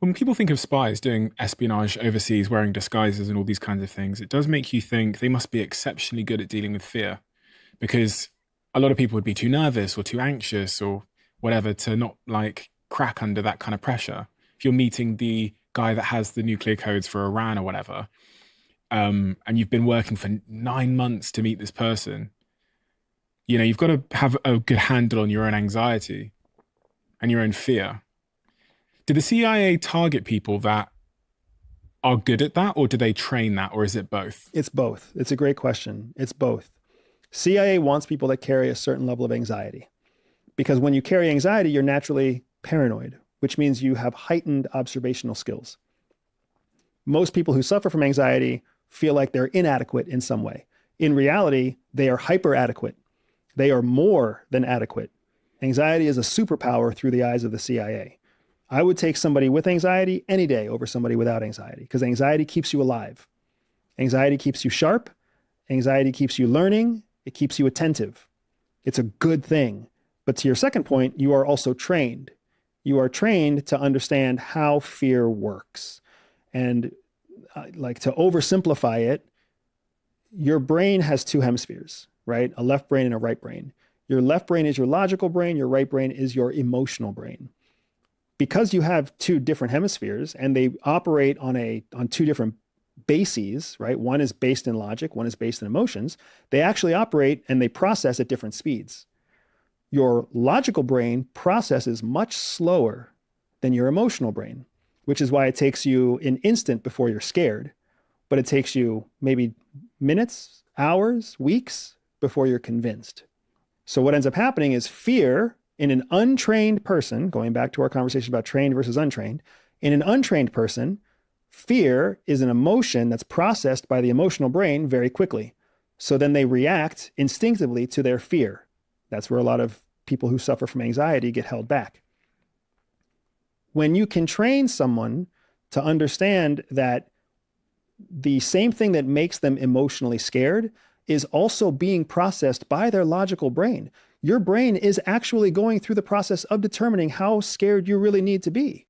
When people think of spies doing espionage overseas, wearing disguises and all these kinds of things, it does make you think they must be exceptionally good at dealing with fear because a lot of people would be too nervous or too anxious or whatever to not like crack under that kind of pressure. If you're meeting the guy that has the nuclear codes for Iran or whatever, and you've been working for 9 months to meet this person, you've got to have a good handle on your own anxiety and your own fear. Do the CIA target people that are good at that, or do they train that, or is it both? It's both. It's a great question. It's both. CIA wants people that carry a certain level of anxiety because when you carry anxiety, you're naturally paranoid, which means you have heightened observational skills. Most people who suffer from anxiety feel like they're inadequate in some way. In reality, they are hyper adequate. They are more than adequate. Anxiety is a superpower through the eyes of the CIA. I would take somebody with anxiety any day over somebody without anxiety because anxiety keeps you alive. Anxiety keeps you sharp. Anxiety keeps you learning. It keeps you attentive. It's a good thing. But to your second point, you are also trained. You are trained to understand how fear works. And like to oversimplify it, your brain has two hemispheres, right? A left brain and a right brain. Your left brain is your logical brain. Your right brain is your emotional brain. Because you have two different hemispheres and they operate on two different bases, right? One is based in logic, one is based in emotions. They actually operate and they process at different speeds. Your logical brain processes much slower than your emotional brain, which is why it takes you an instant before you're scared, but it takes you maybe minutes, hours, weeks before you're convinced. So what ends up happening is fear in an untrained person, going back to our conversation about trained versus untrained, in an untrained person, fear is an emotion that's processed by the emotional brain very quickly. So then they react instinctively to their fear. That's where a lot of people who suffer from anxiety get held back. When you can train someone to understand that the same thing that makes them emotionally scared is also being processed by their logical brain. Your brain is actually going through the process of determining how scared you really need to be.